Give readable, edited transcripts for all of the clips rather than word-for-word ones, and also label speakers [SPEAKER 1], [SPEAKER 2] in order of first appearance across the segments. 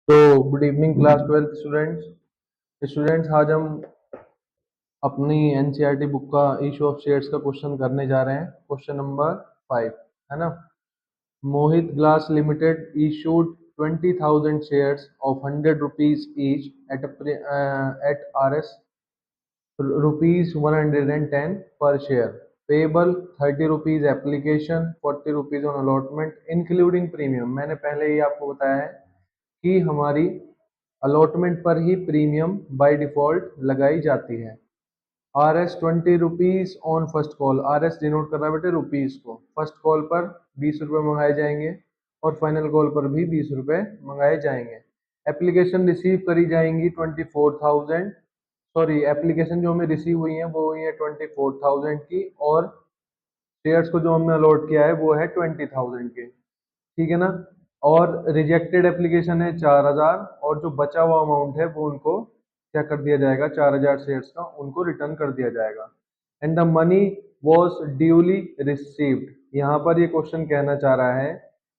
[SPEAKER 1] तो good evening class 12th students आज हम अपनी एनसीईआरटी बुक का इशू ऑफ शेयर्स का क्वेश्चन करने जा रहे हैं। क्वेश्चन नंबर 5 है ना। Mohit glass limited issued 20,000 shares of 100 rupees each at RS rupees 110 per share, payable 30 rupees application, 40 rupees on allotment including premium। मैंने पहले ही आपको बताया है कि हमारी अलॉटमेंट पर ही प्रीमियम बाय डिफॉल्ट लगाई जाती है। RS 20 rupees on first call. RS denote कर रहा है बेटे रुपीज को। फर्स्ट कॉल पर 20 रुपये मंगाए जाएंगे और फाइनल कॉल पर भी 20 रुपये मंगाए जाएंगे। एप्लीकेशन रिसीव करी जाएंगी 24,000, सॉरी एप्लीकेशन जो हमें रिसीव हुई है वो हुई है 24,000 की, और शेयर्स को जो हमने अलॉट किया है वो है 20,000 के। ठीक है ना। और रिजेक्टेड एप्लीकेशन है 4,000, और जो बचा हुआ अमाउंट है वो उनको क्या कर दिया जाएगा, 4,000 शेयर्स का उनको रिटर्न कर दिया जाएगा। And the money was duly received. यहाँ पर ये क्वेश्चन कहना चाह रहा है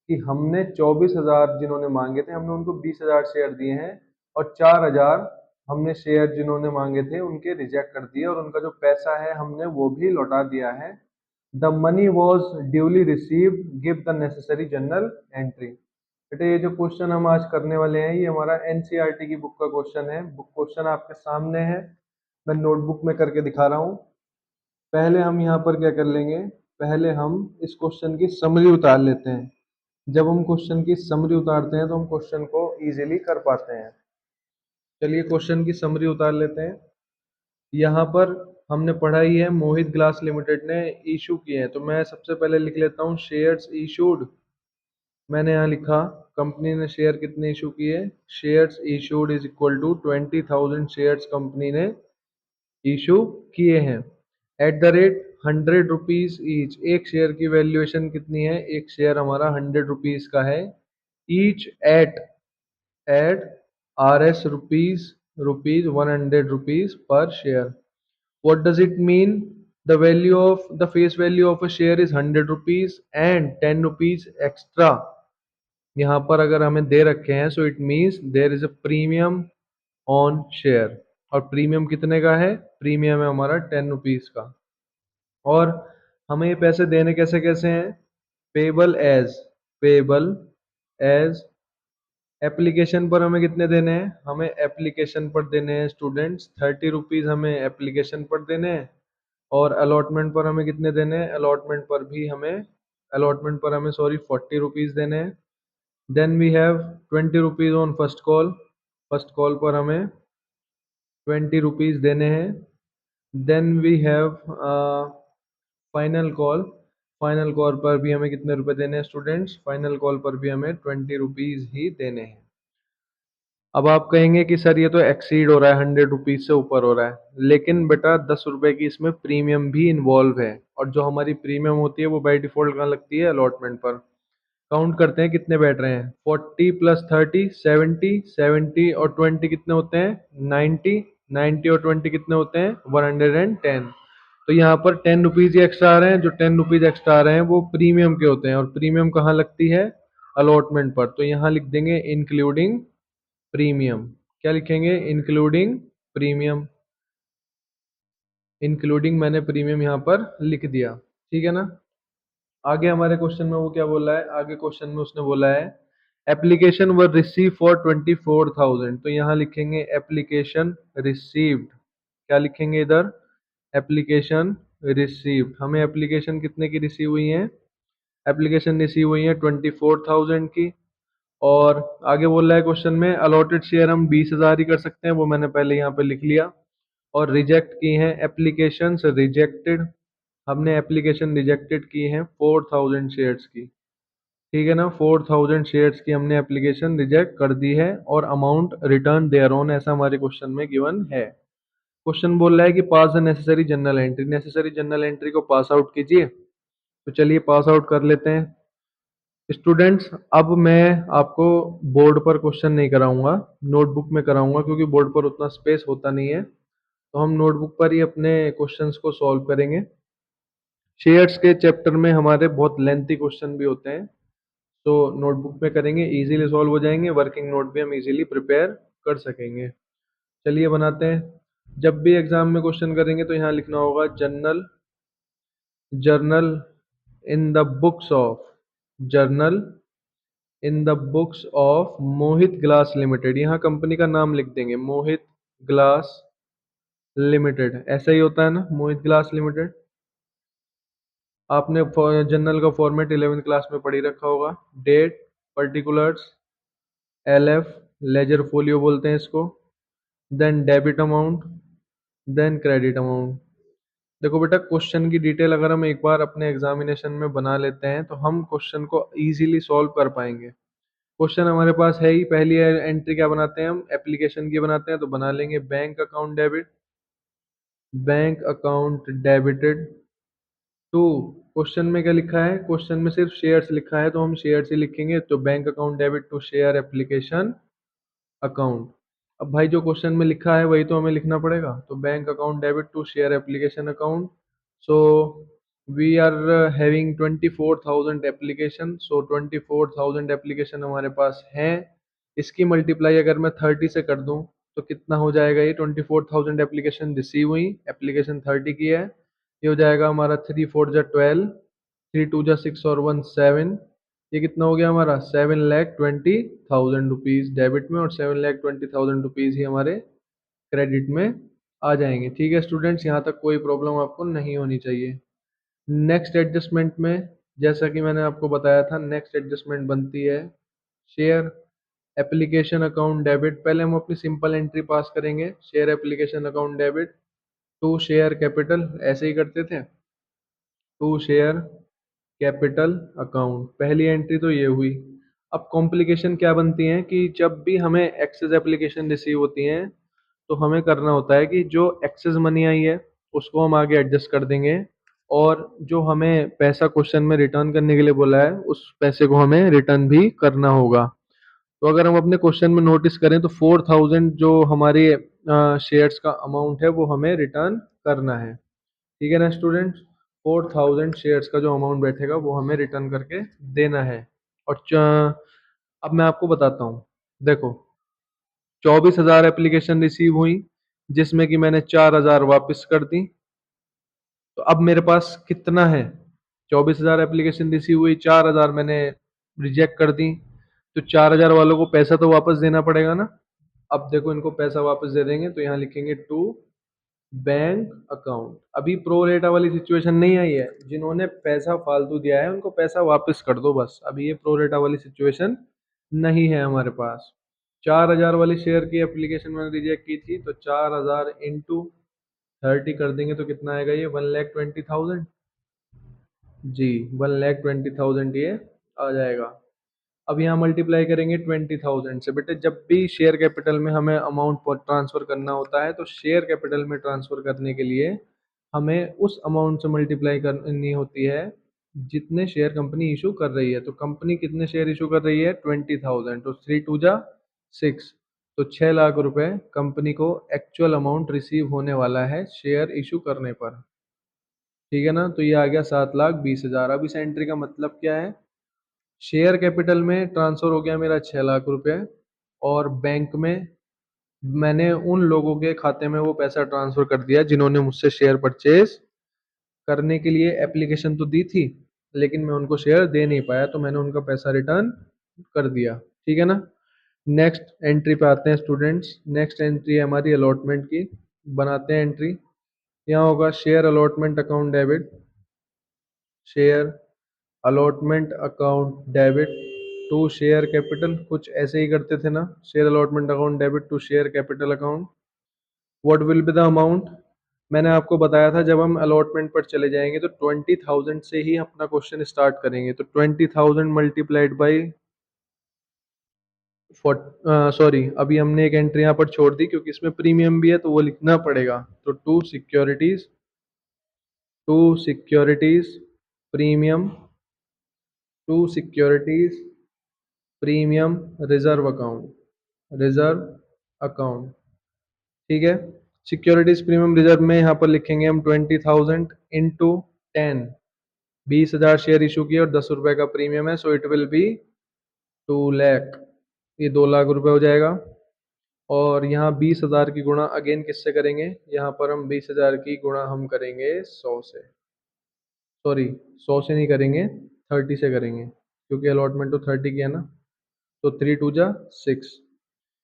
[SPEAKER 1] कि हमने 24,000 जिन्होंने मांगे थे हमने उनको 20,000 शेयर दिए हैं, और 4,000 हमने शेयर जिन्होंने मांगे थे उनके रिजेक्ट कर दिए, और उनका जो पैसा है हमने वो भी लौटा दिया है। The money was duly received, give the necessary journal entry. बेटे ये जो क्वेश्चन हम आज करने वाले हैं ये हमारा एनसीईआरटी की बुक का क्वेश्चन है। बुक क्वेश्चन आपके सामने है, मैं नोटबुक में करके दिखा रहा हूँ। पहले हम यहाँ पर क्या कर लेंगे, पहले हम इस क्वेश्चन की समरी उतार लेते हैं। जब हम क्वेश्चन की समरी उतारते हैं तो हम क्वेश्चन को इजीली कर पाते हैं। चलिए क्वेश्चन की समरी उतार लेते हैं। यहाँ पर हमने पढ़ा ही है मोहित ग्लास लिमिटेड ने इशू किए हैं, तो मैं सबसे पहले लिख लेता हूँ शेयर्स इशूड। मैंने यहाँ लिखा कंपनी ने शेयर कितने इशू किए, shares issued is equal to 20,000 shares company ने इशू किए हैं। At the rate 100 rupees each, एक शेयर की वैल्यूएशन कितनी है, एक शेयर हमारा 100 रुपीज का है। Each at at RS rupees 100 rupees per share. What does it mean? The face value of a share is 100 rupees and 10 rupees extra। यहाँ पर अगर हमें दे रखे हैं so it means there is a premium on share. और premium कितने का है, प्रीमियम है हमारा 10 रुपीज का। और हमें ये पैसे देने कैसे कैसे हैं, पेबल एज एप्लीकेशन पर हमें कितने देने हैं, हमें एप्लीकेशन पर देने हैं स्टूडेंट्स 30 रुपीज हमें एप्लीकेशन पर देने हैं। और अलॉटमेंट पर हमें कितने देने हैं, अलॉटमेंट पर हमें सॉरी 40 रुपीज देने हैं। Then we have 20 rupees on first call, first call पर हमें 20 रुपीज देने हैं। Then we have final call, final call पर भी हमें कितने रुपए देने हैं स्टूडेंट्स, फाइनल कॉल पर भी हमें 20 रुपीज ही देने हैं। अब आप कहेंगे कि सर ये तो एक्सीड हो रहा है, 100 रुपीज से ऊपर हो रहा है, लेकिन बेटा 10 रुपए की इसमें प्रीमियम भी इन्वॉल्व है, और जो हमारी प्रीमियम होती है वो बाय डिफॉल्ट कहाँ लगती है, अलॉटमेंट पर। काउंट करते हैं कितने बैठ रहे हैं, 40 प्लस 30 70, 70 और 20 कितने होते हैं, 90, 90 और 20 कितने होते हैं, 110। तो यहाँ पर 10 रुपीज ही एक्स्ट्रा आ रहे हैं, जो 10 रुपीज एक्स्ट्रा आ रहे हैं वो प्रीमियम के होते हैं, और प्रीमियम कहाँ लगती है, अलॉटमेंट पर। तो यहाँ लिख देंगे इंक्लूडिंग प्रीमियम। क्या लिखेंगे, इंक्लूडिंग प्रीमियम। इंक्लूडिंग मैंने प्रीमियम यहाँ पर लिख दिया। ठीक है ना। आगे हमारे क्वेश्चन में वो क्या बोला है, आगे क्वेश्चन में उसने बोला है एप्लीकेशन वर रिसीव फॉर 24,000। तो यहाँ लिखेंगे एप्लीकेशन रिसीव्ड। क्या लिखेंगे इधर, एप्लीकेशन रिसीव्ड। हमें एप्लीकेशन कितने की रिसीव हुई है, एप्लीकेशन रिसीव हुई है 24,000 की। और आगे बोल रहा है क्वेश्चन में अलॉटेड शेयर हम 20,000 ही कर सकते हैं, वो मैंने पहले यहाँ पे लिख लिया। और रिजेक्ट की हैं एप्लीकेशंस रिजेक्टेड, हमने एप्लीकेशन रिजेक्टेड की हैं 4,000 शेयर्स की। ठीक है ना, 4,000 शेयर्स की हमने एप्लीकेशन रिजेक्ट कर दी है, और अमाउंट रिटर्न देयर ऑन ऐसा हमारे क्वेश्चन में गिवन है। क्वेश्चन बोल रहा है कि pass the necessary general entry, necessary general entry को पास आउट कीजिए। तो चलिए पास आउट कर लेते हैं स्टूडेंट्स। अब मैं आपको बोर्ड पर क्वेश्चन नहीं कराऊंगा, नोटबुक में कराऊंगा, क्योंकि बोर्ड पर उतना स्पेस होता नहीं है, तो हम नोटबुक पर ही अपने क्वेश्चंस को सॉल्व करेंगे। शेयर्स के चैप्टर में हमारे बहुत लेंथी क्वेश्चन भी होते हैं, तो नोटबुक में करेंगे, इजीली सॉल्व हो जाएंगे, वर्किंग नोट भी हम इजीली प्रिपेयर कर सकेंगे। चलिए बनाते हैं। जब भी एग्जाम में क्वेश्चन करेंगे तो यहाँ लिखना होगा journal, journal in the books of, journal in the books of Mohit glass limited. यहाँ कंपनी का नाम लिख देंगे, मोहित ग्लास लिमिटेड। ऐसा ही होता है ना, मोहित ग्लास लिमिटेड। आपने जर्नल का फॉर्मेट 11th क्लास में पढ़ी रखा होगा। Date, particulars, LF, ledger folio बोलते हैं इसको, then debit amount, then credit amount. देखो बेटा, क्वेश्चन की डिटेल अगर हम एक बार अपने एग्जामिनेशन में बना लेते हैं तो हम क्वेश्चन को इजीली सॉल्व कर पाएंगे। क्वेश्चन हमारे पास है ही, पहली एंट्री क्या बनाते हैं हम, एप्लीकेशन की बनाते हैं, तो बना लेंगे bank account debit, bank account debited to. Question में क्या लिखा है, क्वेश्चन में सिर्फ शेयर्स लिखा है तो हम शेयर्स ही लिखेंगे, तो bank account debit to share application account. अब भाई जो क्वेश्चन में लिखा है वही तो हमें लिखना पड़ेगा, तो bank account debit to share application account. So we are having 24,000 application, so 24,000 application हमारे पास हैं। इसकी मल्टीप्लाई अगर मैं 30 से कर दूं तो कितना हो जाएगा, ये 24,000 एप्लीकेशन रिसीव हुई, एप्लीकेशन 30 की है, ये हो जाएगा हमारा 3 4 जा 12, 3 2 जा 6 और 1 7। ये कितना हो गया हमारा, 7,20,000 डेबिट में और 7,20,000 ही हमारे क्रेडिट में आ जाएंगे। ठीक है स्टूडेंट्स, यहाँ तक कोई प्रॉब्लम आपको नहीं होनी चाहिए। नेक्स्ट एडजस्टमेंट में, जैसा कि मैंने आपको बताया था, नेक्स्ट एडजस्टमेंट बनती है शेयर एप्लीकेशन अकाउंट डेबिट। पहले हम अपनी सिंपल एंट्री पास करेंगे, share application account debit to share capital, ऐसे ही करते थे, टू शेयर कैपिटल अकाउंट। पहली एंट्री तो ये हुई। अब कॉम्प्लिकेशन क्या बनती है कि जब भी हमें एक्सेस एप्लीकेशन रिसीव होती हैं तो हमें करना होता है कि जो एक्सेस मनी आई है उसको हम आगे एडजस्ट कर देंगे, और जो हमें पैसा क्वेश्चन में रिटर्न करने के लिए बोला है उस पैसे को हमें रिटर्न भी करना होगा। तो अगर हम अपने क्वेश्चन में नोटिस करें तो 4,000 जो हमारे शेयर्स का अमाउंट है वो हमें रिटर्न करना है। ठीक है ना स्टूडेंट्स, 4,000 शेयर्स का जो अमाउंट बैठेगा वो हमें रिटर्न करके देना है। और अब मैं आपको बताता हूँ, देखो 24,000 एप्लीकेशन रिसीव हुई, जिसमें कि मैंने 4,000 वापस कर दी, तो अब मेरे पास कितना है, 24,000 एप्लीकेशन रिसीव हुई, 4,000 मैंने रिजेक्ट कर दी, तो 4,000 वालों को पैसा तो वापस देना पड़ेगा ना। अब देखो इनको पैसा वापस दे देंगे, तो यहाँ लिखेंगे टू बैंक अकाउंट। अभी प्रो रेटा वाली सिचुएशन नहीं आई है, जिन्होंने पैसा फालतू दिया है उनको पैसा वापस कर दो बस, अभी ये प्रो रेटा वाली सिचुएशन नहीं है हमारे पास। 4,000 वाली शेयर की एप्लीकेशन मैंने रिजेक्ट की थी, तो 4,000 इंटू 30 कर देंगे तो कितना आएगा, ये 1,20,000। जी, 1,20,000 ये आ जाएगा। अब यहाँ मल्टीप्लाई करेंगे 20,000 से। बेटे जब भी शेयर कैपिटल में हमें अमाउंट ट्रांसफर करना होता है तो शेयर कैपिटल में ट्रांसफर करने के लिए हमें उस अमाउंट से मल्टीप्लाई करनी होती है जितने शेयर कंपनी इशू कर रही है। तो कंपनी कितने शेयर इशू कर रही है, 20,000, तो 3 2 जा 6, तो 6 लाख रुपए कंपनी को एक्चुअल अमाउंट रिसीव होने वाला है शेयर इशू करने पर। ठीक है ना, तो ये आ गया 7,20,000। अब इस एंट्री का मतलब क्या है, शेयर कैपिटल में ट्रांसफर हो गया मेरा 6 लाख रुपए, और बैंक में मैंने उन लोगों के खाते में वो पैसा ट्रांसफर कर दिया जिन्होंने मुझसे शेयर परचेज करने के लिए एप्लीकेशन तो दी थी, लेकिन मैं उनको शेयर दे नहीं पाया, तो मैंने उनका पैसा रिटर्न कर दिया। ठीक है ना। नेक्स्ट एंट्री पे आते हैं स्टूडेंट्स। नेक्स्ट एंट्री है हमारी अलॉटमेंट की, बनाते हैं एंट्री। यहाँ होगा share allotment account debit, share allotment account debit to share capital, कुछ ऐसे ही करते थे ना, share allotment account debit to share capital account. What will be the amount, मैंने आपको बताया था जब हम अलॉटमेंट पर चले जाएंगे तो 20,000 से ही अपना क्वेश्चन स्टार्ट करेंगे, तो 20,000 मल्टीप्लाइड बाई, सॉरी अभी हमने एक एंट्री यहाँ पर छोड़ दी क्योंकि इसमें प्रीमियम भी है तो वो लिखना पड़ेगा, तो to securities premium, to securities premium reserve account, reserve account. ठीक है, सिक्योरिटीज प्रीमियम रिजर्व में यहाँ पर लिखेंगे हम 20,000 इंटू 10, 20,000 शेयर इशू किए और 10 रुपए का प्रीमियम है, so it will be 2 lakh, ये 2 लाख रुपए हो जाएगा। और यहाँ 20,000 की गुणा अगेन किससे करेंगे, यहाँ पर हम 20,000 की गुणा हम करेंगे 100 से, सॉरी 100 से नहीं करेंगे, 30 से करेंगे, क्योंकि अलॉटमेंट तो 30 की है ना। तो 3 2 जा 6।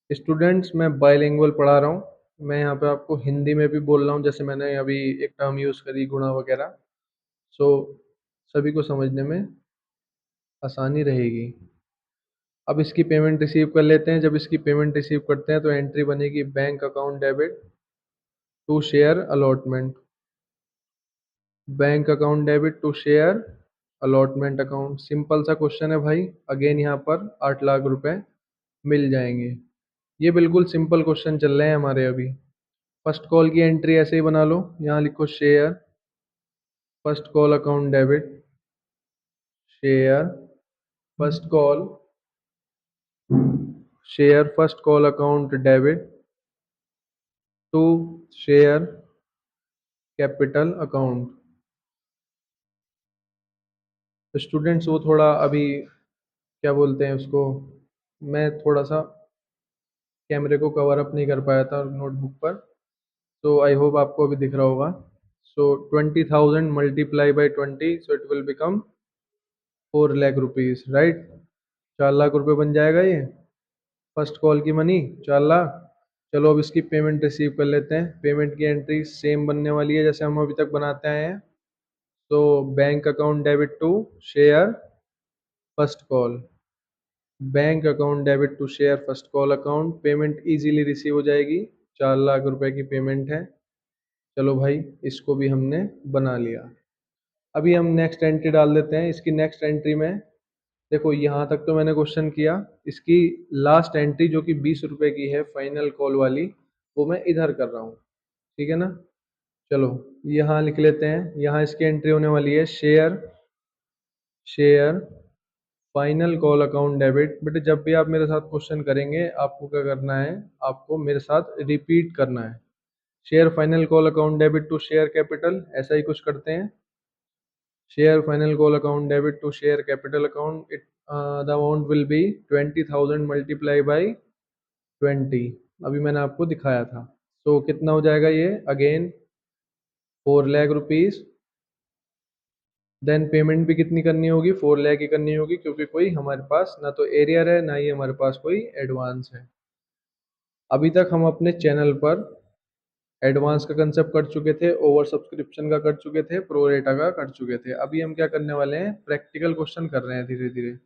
[SPEAKER 1] स्टूडेंट्स मैं बाइलिंगुअल पढ़ा रहा हूँ, मैं यहाँ पे आपको हिंदी में भी बोल रहा हूँ, जैसे मैंने अभी एक टर्म यूज़ करी गुणा वगैरह। सो सभी को समझने में आसानी रहेगी। अब इसकी पेमेंट रिसीव कर लेते हैं। जब इसकी पेमेंट रिसीव करते हैं तो एंट्री बनेगी bank account debit to share allotment, bank account debit to share allotment account. Simple सा क्वेश्चन है भाई। अगेन यहाँ पर 8 लाख रुपए मिल जाएंगे। ये बिल्कुल सिंपल क्वेश्चन चल रहे हैं हमारे अभी। फर्स्ट कॉल की एंट्री ऐसे ही बना लो, यहाँ लिखो share first call account debit, share first call, share first call account debit to share capital account. तो स्टूडेंट्स वो थोड़ा अभी क्या बोलते हैं उसको, मैं थोड़ा सा कैमरे को कवर अप नहीं कर पाया था नोटबुक पर, तो आई होप आपको अभी दिख रहा होगा। सो 20,000 multiply by 20, so it will become 4 lakh rupees, right. 4 lakh रुपए बन जाएगा ये फर्स्ट कॉल की मनी, 4 लाख। चलो अब इसकी पेमेंट रिसीव कर लेते हैं। पेमेंट की एंट्री सेम बनने वाली है जैसे हम अभी तक बनाते आए हैं। तो bank account debit to share first call, bank account debit to share first call account, payment easily receive हो जाएगी। 4 लाख रुपए की पेमेंट है। चलो भाई इसको भी हमने बना लिया। अभी हम नेक्स्ट एंट्री डाल देते हैं। इसकी नेक्स्ट एंट्री में देखो, यहाँ तक तो मैंने क्वेश्चन किया। इसकी लास्ट एंट्री जो कि 20 रुपए की है फाइनल कॉल वाली, वो मैं इधर कर रहा हूँ, ठीक है ना। चलो यहाँ लिख लेते हैं। यहाँ इसकी एंट्री होने वाली है share, share final call account debit. बेटे जब भी आप मेरे साथ क्वेश्चन करेंगे आपको क्या करना है, आपको मेरे साथ रिपीट करना है। Share final call account debit to share capital, ऐसा ही कुछ करते हैं। Share final call account debit to share capital account, it the amount will be 20,000 multiply by 20। अभी मैंने आपको दिखाया था। तो कितना हो जाएगा ये, again 4 lakh rupees. Then payment भी कितनी करनी होगी, 4 लाख ही करनी होगी, क्योंकि कोई हमारे पास ना तो एरियर है ना ही हमारे पास कोई एडवांस है। अभी तक हम अपने चैनल पर एडवांस का कंसेप्ट कर चुके थे, ओवर सब्सक्रिप्शन का कर चुके थे, प्रोरेटा का कर चुके थे। अभी हम क्या करने वाले हैं, प्रैक्टिकल क्वेश्चन कर रहे हैं धीरे धीरे।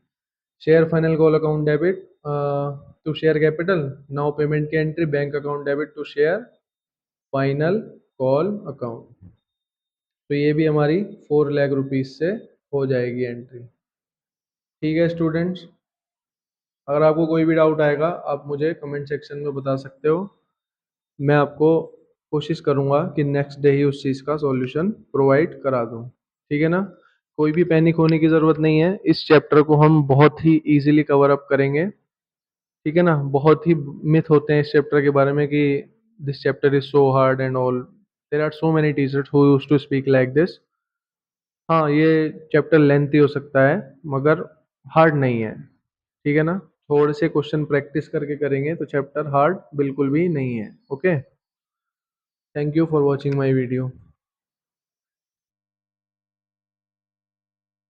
[SPEAKER 1] Share final call account debit to share capital, now payment की entry bank account debit to share final call account. तो ये भी हमारी 4 लाख रुपीज से हो जाएगी एंट्री। ठीक है स्टूडेंट्स, अगर आपको कोई भी डाउट आएगा आप मुझे कमेंट सेक्शन में बता सकते हो। मैं आपको कोशिश करूँगा कि नेक्स्ट डे ही उस चीज़ का सॉल्यूशन प्रोवाइड करा दूँ, ठीक है ना। कोई भी पैनिक होने की ज़रूरत नहीं है। इस चैप्टर को हम बहुत ही इजीली कवर अप करेंगे, ठीक है ना। बहुत ही मिथ होते हैं इस चैप्टर के बारे में कि this chapter is so hard and all. There are so many teachers who used to speak like this. हाँ ये चैप्टर लेंथी हो सकता है मगर हार्ड नहीं है, ठीक है ना। थोड़े से क्वेश्चन प्रैक्टिस करके करेंगे तो चैप्टर हार्ड बिल्कुल भी नहीं है। Okay, thank you for watching my video.